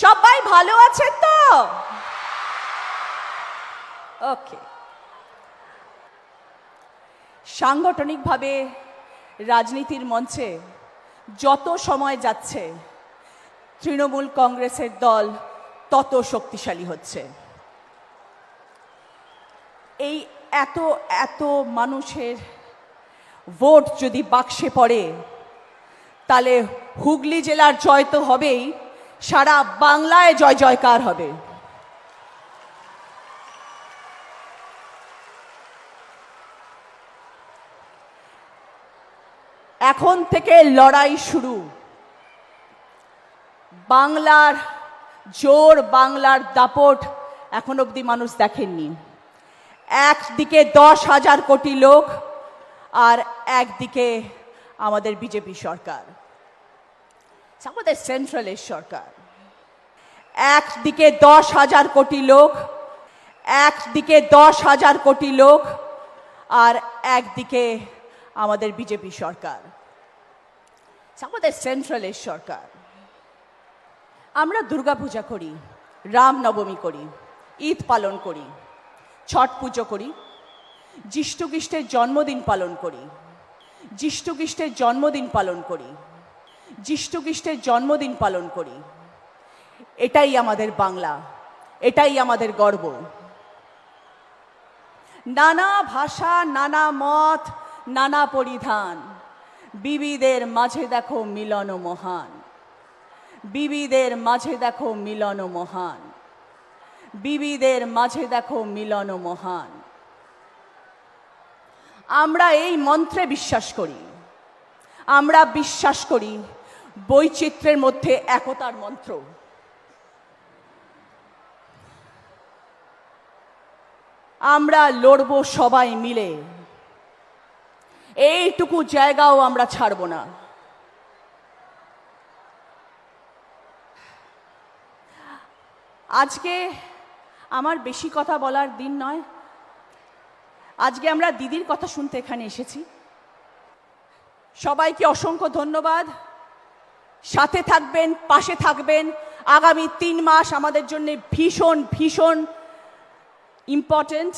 সবাই ভালো আছেন তো? ওকে। সাংগঠনিকভাবে রাজনীতির মঞ্চে যত সময় যাচ্ছে তৃণমূল কংগ্রেসের দল তত শক্তিশালী হচ্ছে। এই এত এত মানুষের ভোট যদি বাক্সে পড়ে তাহলে হুগলি জেলার জয় তো হবেই, সারা বাংলায় জয় জয়কার হবে। এখন থেকে লড়াই শুরু। বাংলার জোর, বাংলার দাপট এখন অবধি মানুষ দেখেননি। একদিকে 10,000 কোটি লোক আর একদিকে আমাদের বিজেপি সরকার, আমাদের সেন্ট্রালের সরকার। একদিকে 10,000 কোটি লোক, একদিকে 10,000 কোটি লোক আর একদিকে আমাদের বিজেপি সরকার, আমাদের সেন্ট্রালের সরকার। আমরা দুর্গাপূজা করি, রামনবমী করি, ঈদ পালন করি, ছট পুজো করি, যিশুখ্রিস্টের জন্মদিন পালন করি, যিশুখ্রিস্টের জন্মদিন পালন করি, যিশুখ্রিস্টের জন্মদিন পালন করি। এটাই আমাদের বাংলা, এটাই আমাদের গর্ব। নানা ভাষা, নানা মত, নানা পরিধান, বিবিধের মাঝে দেখো মিলন মহান, বিবিধের মাঝে দেখো মিলন মহান, বিবিধের মাঝে দেখো মিলন মহান। আমরা এই মন্ত্রে বিশ্বাস করি। আমরা বিশ্বাস করি বৈচিত্র্যের মধ্যে একতার মন্ত্র। আমরা লড়ব সবাই মিলে, এইটুকু জায়গাও আমরা ছাড়ব না। আজকে আমার বেশি কথা বলার দিন নয়। আজকে আমরা দিদির কথা শুনতে এখানে এসেছি। সবাইকে অসংখ্য ধন্যবাদ। সাথে থাকবেন, পাশে থাকবেন। আগামী 3 মাস আমাদের জন্য ভীষণ ভীষণ ইম্পর্টেন্ট।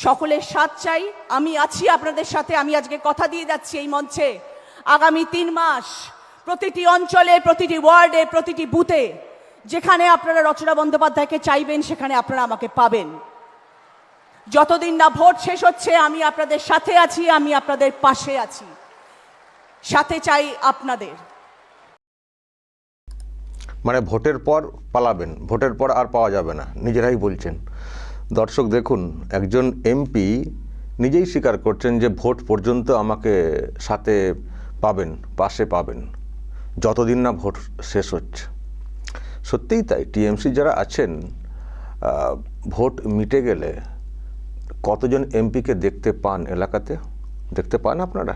সকলের সাথ চাই। আমি আছি আপনাদের সাথে। আমি আজকে কথা দিয়ে যাচ্ছি এই মঞ্চে, আগামী 3 মাস প্রতিটি অঞ্চলে, প্রতিটি ওয়ার্ডে, প্রতিটি বুথে যেখানে আপনারা রচনা বন্দ্যোপাধ্যায়কে চাইবেন সেখানে আপনারা আমাকে পাবেন। যতদিন না ভোট শেষ হচ্ছে আমি আপনাদের সাথে আছি, আমি আপনাদের পাশে আছি। সাথে চাই আপনাদের। মানে ভোটের পর পালাবেন, ভোটের পর আর পাওয়া যাবে না, নিজেরাই বলছেন। দর্শক দেখুন, একজন এমপি নিজেই স্বীকার করছেন যে ভোট পর্যন্ত আমাকে সাথে পাবেন, পাশে পাবেন, যতদিন না ভোট শেষ হচ্ছে। সত্যিই তাই। টিএমসি যারা আছেন, ভোট মিটে গেলে কতজন এমপিকে দেখতে পান এলাকাতে? দেখতে পান আপনারা?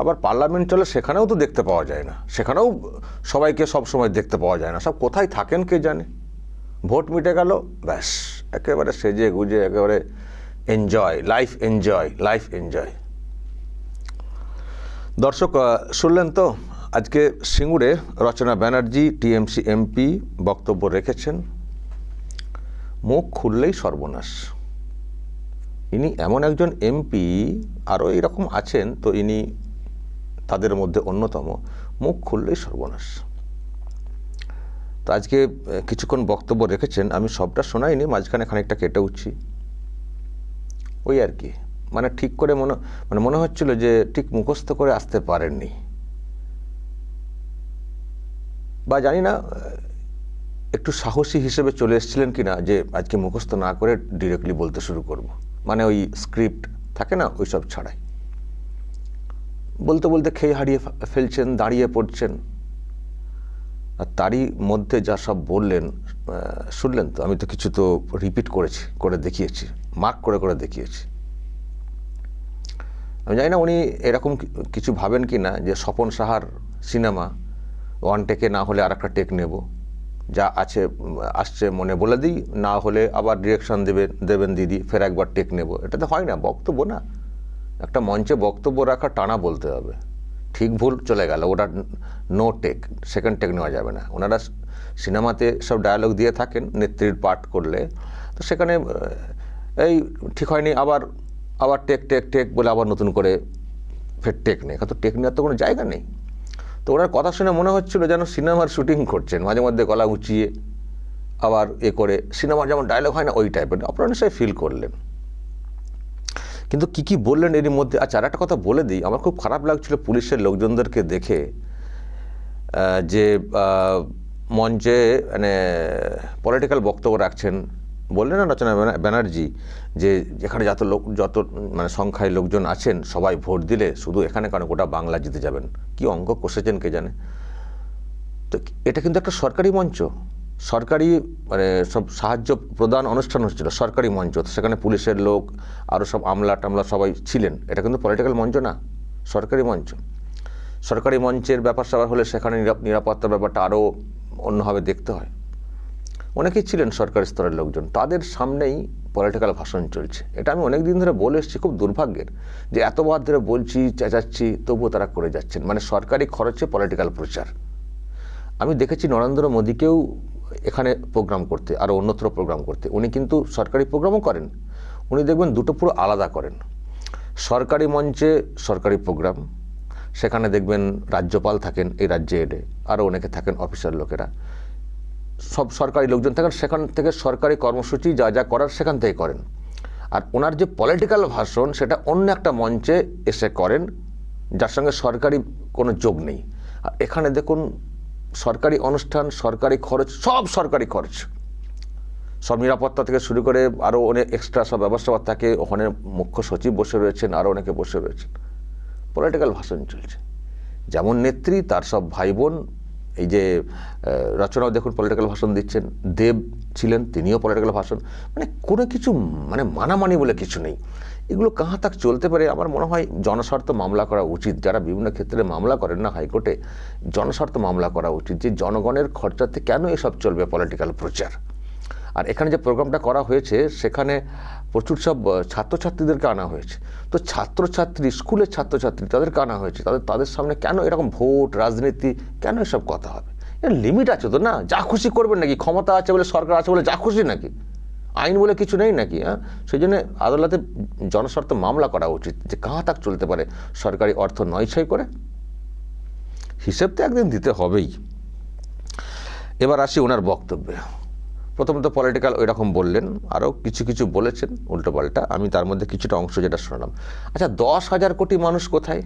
আবার পার্লামেন্ট চলে, সেখানেও তো দেখতে পাওয়া যায় না, সেখানেও সবাইকে সব সময় দেখতে পাওয়া যায় না। সব কোথায় থাকেন কে জানে। ভোট মিটে গেল, ব্যাস একেবারে সেজে গুজে একেবারে enjoy, life enjoy, life enjoy. দর্শক শুনলেন তো, আজকে সিঙ্গুরে রচনা ব্যানার্জি টিএমসি এমপি বক্তব্য রেখেছেন। মুখ খুললেই সর্বনাশ। ইনি এমন একজন এমপি, আরও এরকম আছেন তো ইনি তাদের মধ্যে অন্যতম। মুখ খুললেই সর্বনাশ। তো আজকে কিছুক্ষণ বক্তব্য রেখেছেন, আমি সবটা শোনাইনি, মাঝখানে খানিকটা কেটে উঠছি। ওই আর কি, মানে ঠিক করে মনে হচ্ছিল যে ঠিক মুখস্থ করে আসতে পারেননি, বা জানি না একটু সাহসী হিসেবে চলে এসেছিলেন কিনা যে আজকে মুখস্থ না করে ডিরেক্টলি বলতে শুরু করব। মানে ওই স্ক্রিপ্ট থাকে না, ওই সব ছাড়াই বলতে বলতে খেয়ে হারিয়ে ফেলছেন, দাঁড়িয়ে পড়ছেন। আর তারই মধ্যে যা সব বললেন শুনলেন তো। আমি তো কিছু তো রিপিট করেছি, করে দেখিয়েছি, মার্ক করে করে দেখিয়েছি। আমি জানি না উনি এরকম কিছু ভাবেন কি না যে স্বপন সাহার সিনেমা, 1 টেকে না হলে আর একটা টেক নেব, যা আছে আসছে মনে বলে দিই, না হলে আবার ডিরেকশন দেবেন দিদি, ফের একবার টেক নেব। এটা তো হয় না, বক্তব্য না। একটা মঞ্চে বক্তব্য রাখা, টানা বলতে হবে। ঠিক ভুল চলে গেল, ওটা নো টেক, সেকেন্ড টেক নেওয়া যাবে না। ওনারা সিনেমাতে সব ডায়ালগ দিয়ে থাকেন নেত্রীর পাঠ করলে, তো সেখানে এই ঠিক হয়নি, আবার আবার টেক টেক টেক বলে আবার নতুন করে ফের টেক নেই, তো টেক নেওয়ার তো কোনো জায়গা নেই। তো ওনার কথা শুনে মনে হচ্ছিল যেন সিনেমার শুটিং করছেন, মাঝে মধ্যে গলা উঁচিয়ে আবার করে সিনেমার যেমন ডায়লগ হয় না ওই টাইপের, আপনারা নিশ্চয়ই ফিল করলেন। কিন্তু কি বললেন এরই মধ্যে। আচ্ছা, আর একটা কথা বলে দিই, আমার খুব খারাপ লাগছিল পুলিশের লোকজনদেরকে দেখে, যে মঞ্চে মানে পলিটিক্যাল বক্তব্য রাখছেন। বললেন না রচনা ব্যানার্জি যে এখানে যত মানে সংখ্যায় লোকজন আছেন সবাই ভোট দিলে শুধু এখানে কারণ গোটা বাংলা জিতে যাবেন। কি অঙ্ক কষেছেন কে জানে। তো এটা কিন্তু একটা সরকারি মঞ্চ, সরকারি মানে সব সাহায্য প্রদান অনুষ্ঠান হচ্ছিল, সরকারি মঞ্চ, সেখানে পুলিশের লোক আরও সব আমলা টামলা সবাই ছিলেন। এটা কিন্তু পলিটিক্যাল মঞ্চ না, সরকারি মঞ্চ। সরকারি মঞ্চের ব্যাপার স্যাপার হলে সেখানে নিরাপত্তার ব্যাপারটা আরও অন্যভাবে দেখতে হয়। অনেকেই ছিলেন সরকারি স্তরের লোকজন, তাদের সামনেই পলিটিক্যাল ভাষণ চলছে। এটা আমি অনেক দিন ধরে বলে এসেছি, খুব দুর্ভাগ্যের যে এতবার ধরে বলছি, চেঁচাচ্ছি, তবুও তারা করে যাচ্ছেন, মানে সরকারি খরচে পলিটিক্যাল প্রচার। আমি দেখেছি নরেন্দ্র মোদীকেও এখানে প্রোগ্রাম করতে, আরও অন্যত্র প্রোগ্রাম করতে। উনি কিন্তু সরকারি প্রোগ্রামও করেন, উনি দেখবেন দুটো পুরো আলাদা করেন। সরকারি মঞ্চে সরকারি প্রোগ্রাম, সেখানে দেখবেন রাজ্যপাল থাকেন এই রাজ্যে এলে, আরও অনেকে থাকেন অফিসার লোকেরা, সব সরকারি লোকজন থাকেন, সেখান থেকে সরকারি কর্মসূচি যা যা করার সেখান থেকে করেন। আর ওনার যে পলিটিক্যাল ভাষণ সেটা অন্য একটা মঞ্চে এসে করেন, যার সঙ্গে সরকারি কোনো যোগ নেই। আর এখানে দেখুন সরকারি অনুষ্ঠান, সরকারি খরচ, সব সরকারি খরচ, সব নিরাপত্তা থেকে শুরু করে আরও অনেক এক্সট্রা সব ব্যবস্থা থাকে। ওখানে মুখ্য সচিব বসে রয়েছেন, আরও অনেকে বসে রয়েছেন, পলিটিক্যাল ভাষণ চলছে। যেমন নেত্রী তার সব ভাই বোন, এই যে রচনাও দেখুন পলিটিক্যাল ভাষণ দিচ্ছেন, দেব ছিলেন তিনিও পলিটিক্যাল ভাষণ, মানে কোনো কিছু মানে মানামানি বলে কিছু নেই। এগুলো কাহা তাক চলতে পারে। আমার মনে হয় জনস্বার্থ মামলা করা উচিত, যারা বিভিন্ন ক্ষেত্রে মামলা করেন না হাইকোর্টে, জনস্বার্থ মামলা করা উচিত যে জনগণের খরচাতে কেন এসব চলবে পলিটিক্যাল প্রচার। আর এখানে যে প্রোগ্রামটা করা হয়েছে সেখানে প্রচুর সব ছাত্রছাত্রীদেরকে আনা হয়েছে। তো ছাত্রছাত্রী, স্কুলের ছাত্রছাত্রী তাদেরকে আনা হয়েছে, তাদের সামনে কেন এরকম ভোট রাজনীতি, কেন এসব কথা হবে? এর লিমিট আছে তো না? যা খুশি করবেন নাকি? ক্ষমতা আছে বলে, সরকার আছে বলে যা খুশি নাকি? আইন বলে কিছু নেই নাকি? হ্যাঁ, সেই জন্য আদালতে জনস্বার্থ মামলা করা উচিত যে কাহা তাক চলতে পারে সরকারি অর্থ নয়ছয় করে। হিসেব তো একদিন দিতে হবেই। এবার আসি ওনার বক্তব্যে। প্রথমত পলিটিক্যাল ওই রকম বললেন, আরও কিছু কিছু বলেছেন উল্টোপাল্টা, আমি তার মধ্যে কিছুটা অংশ যেটা শোনালাম। আচ্ছা, 10,000 কোটি মানুষ কোথায়?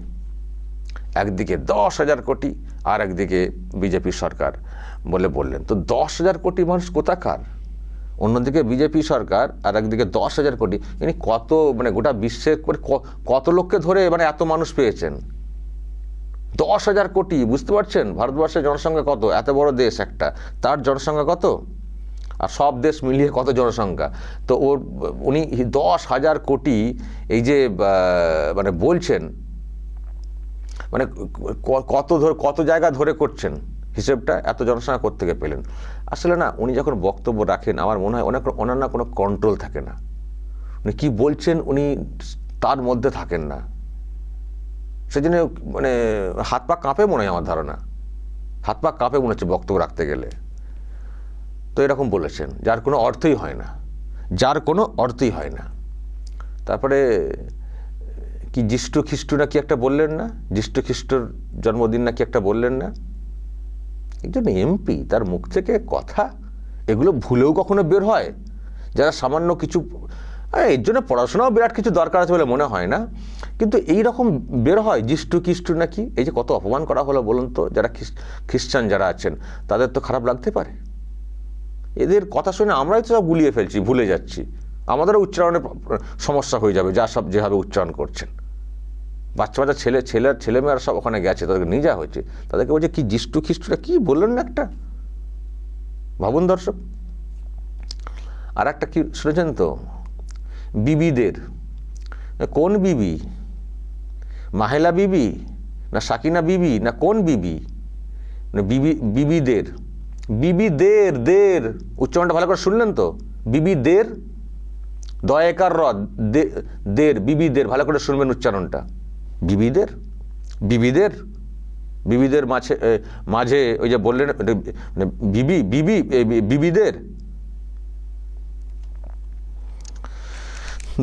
একদিকে 10,000 কোটি আর একদিকে বিজেপি সরকার বললেন, তো 10,000 কোটি মানুষ কোথাকার? অন্যদিকে বিজেপি সরকার আর একদিকে 10,000 কোটি, ইনি কত মানে গোটা বিশ্বের কত লোককে ধরে মানে এত মানুষ পেয়েছেন? 10,000 কোটি, বুঝতে পারছেন ভারতবর্ষের জনসংখ্যা কত? এত বড় দেশ একটা, তার জনসংখ্যা কত? আর সব দেশ মিলিয়ে কত জনসংখ্যা? তো উনি 10,000 কোটি এই যে মানে বলছেন, মানে কত জায়গা ধরে করছেন হিসেবটা, এত জনসংখ্যা কোত্থেকে পেলেন? আসলে না, উনি যখন বক্তব্য রাখেন আমার মনে হয় ওনার না কোনো কন্ট্রোল থাকে না। উনি কী বলছেন উনি তার মধ্যে থাকেন না, সেজন্য মানে হাত পা কাঁপে মনে হয়, আমার ধারণা হাত পা কাঁপে মনে হচ্ছে বক্তব্য রাখতে গেলে। তো এরকম বলেছেন যার কোনো অর্থই হয় না, যার কোনো অর্থই হয় না। তারপরে কি যিষ্ণু খ্রিস্ট না কি একটা বললেন না, যিষ্ণু খ্রিস্টর জন্মদিন না কি একটা বললেন না? একজন এমপি, তার মুখ থেকে কথা এগুলো ভুলেও কখনো বের হয়? যারা সামান্য কিছু, এর জন্য পড়াশোনাও বিরাট কিছু দরকার আছে বলে মনে হয় না, কিন্তু এই রকম বের হয় যিষ্ণু খ্রিস্ট নাকি। এই যে কত অপমান করা হলো বলুন তো, যারা খ্রিস্টান যারা আছেন তাদের তো খারাপ লাগতে পারে। এদের কথা শুনে আমরাই তো সব গুলিয়ে ফেলছি, ভুলে যাচ্ছি, আমাদেরও উচ্চারণের সমস্যা হয়ে যাবে যা সব যেভাবে উচ্চারণ করছেন। বাচ্চা ছেলেমেয়েরা সব ওখানে গেছে, তাদেরকে নিয়ে যাওয়া হয়েছে, তাদেরকে বলছে কি যিষ্ণু খ্রিস্টরা, কি বললেন না একটা, ভাবুন দর্শক। আর একটা কি শুনেছেন তো, বিবিদের, কোন বিবি? মাহেলা বিবি না সাকিনা বিবি না কোন বিবি? বিবিদের, বিবিদের উচ্চারণটা ভালো করে শুনলেন তো? বিবিদের, দয়াকার দের, বিবিদের, ভালো করে শুনবেন উচ্চারণটা। বিবিদের, বিবিদের মাঝে ওই যে বললেন মানে বিবিদের।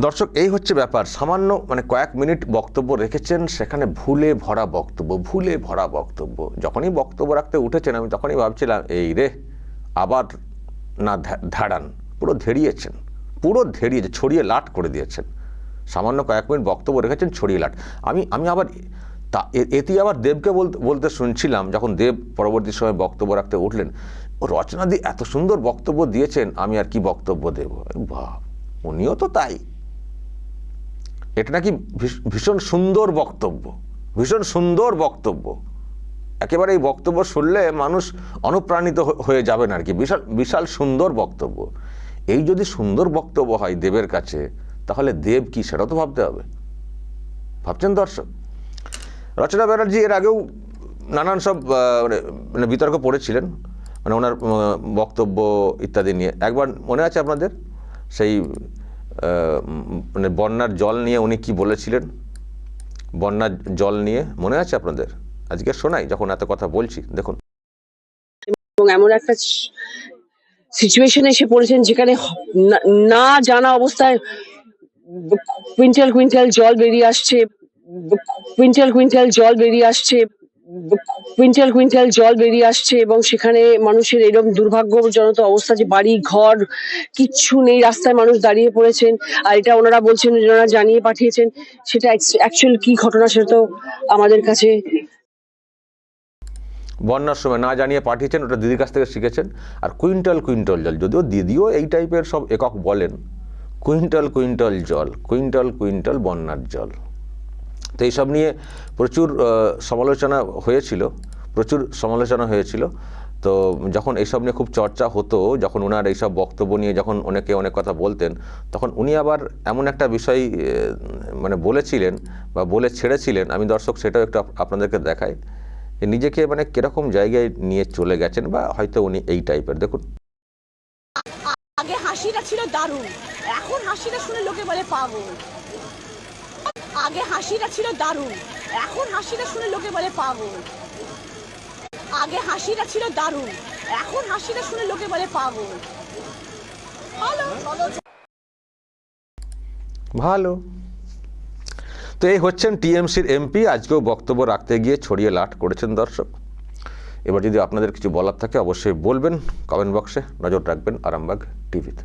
দর্শক, এই হচ্ছে ব্যাপার। সামান্য মানে কয়েক মিনিট বক্তব্য রেখেছেন, সেখানে ভুলে ভরা বক্তব্য। যখনই বক্তব্য রাখতে উঠেছেন আমি তখনই ভাবছিলাম এই রে আবার না ধাড়ান, পুরো ধেড়িয়েছেন, ছড়িয়ে লাট করে দিয়েছেন। সামান্য কয়েক মিনিট বক্তব্য রেখেছেন, ছড়িয়ে লাট। আমি আবার এটি আবার দেবকে বলতে শুনছিলাম, যখন দেব পরবর্তী সময় বক্তব্য রাখতে উঠলেন, রচনাদি এত সুন্দর বক্তব্য দিয়েছেন, আমি আর কি বক্তব্য দেব। ভাব, উনিও তো তাই। এটা নাকি ভীষণ সুন্দর বক্তব্য। একেবারে এই বক্তব্য শুনলে মানুষ অনুপ্রাণিত হয়ে যাবেন আর কি। বিশাল সুন্দর বক্তব্য। এই যদি সুন্দর বক্তব্য হয় দেবের কাছে, তাহলে দেব কি, সেটা তো ভাবতে হবে। ভাবছেন দর্শক? রচনা ব্যানার্জি এর আগেও নানান সব মানে বিতর্ক পড়েছিলেন, মানে ওনার বক্তব্য ইত্যাদি নিয়ে। একবার মনে আছে আপনাদের সেই মানে বন্যার জল নিয়ে উনি কি বলেছিলেন? বন্যার জল নিয়ে মনে আছে আপনাদের? আজকে শোনাই, যখন এত কথা বলছি, দেখুন। এবং এমন একটা সিচুয়েশনে এসে পড়েছেন যেখানে না জানা অবস্থায় কুইন্টাল জল বেরিয়ে আসছে, এবং সেখানে মানুষের এরকম দুর্ভাগ্যজনক অবস্থা যে বাড়ি ঘর কিচ্ছু নেই, রাস্তায় মানুষ দাঁড়িয়ে পড়েছেন। আর এটা ওনারা বলছেন, ওনারা জানিয়ে পাঠিয়েছেন। সেটা অ্যাকচুয়াল কি ঘটনা সেটা তো আমাদের কাছে বন্যার সময় না জানিয়ে পাঠিয়েছেন, ওটা দিদির কাছ থেকে শিখেছেন। আর কুইন্টাল জল, যদিও দিদিও এই টাইপের সব একক বলেন, কুইন্টাল জল, কুইন্টাল বন্যার জল। তো এইসব নিয়ে প্রচুর সমালোচনা হয়েছিল। তো যখন এইসব নিয়ে খুব চর্চা হতো, যখন ওনার এইসব বক্তব্য নিয়ে যখন অনেকে অনেক কথা বলতেন, তখন উনি আবার এমন একটা বিষয় মানে বলেছিলেন বা বলে ছেড়েছিলেন। আমি দর্শক সেটাও একটু আপনাদেরকে দেখাই, যে নিজেকে মানে কিরকম জায়গায় নিয়ে চলে গেছেন, বা হয়তো উনি এই টাইপের। দেখুন। আগে হাসিটা ছিল দারুণ, এখন হাসিটা শুনে লোকে বলে পাগল। আগে হাসিটা ছিল দারুণ, এখন হাসিটা শুনে লোকে বলে পাগল। আগে হাসিটা ছিল দারুণ, এখন হাসিটা শুনে লোকে বলে পাগল। ভালো। তো এই হচ্ছেন টিএমসির এমপি, আজকেও বক্তব্য রাখতে গিয়ে ছড়িয়ে লাট করেছেন দর্শক। এবার যদি আপনাদের কিছু বলার থাকে অবশ্যই বলবেন কমেন্ট বক্সে। নজর রাখবেন আরামবাগ টিভিতে।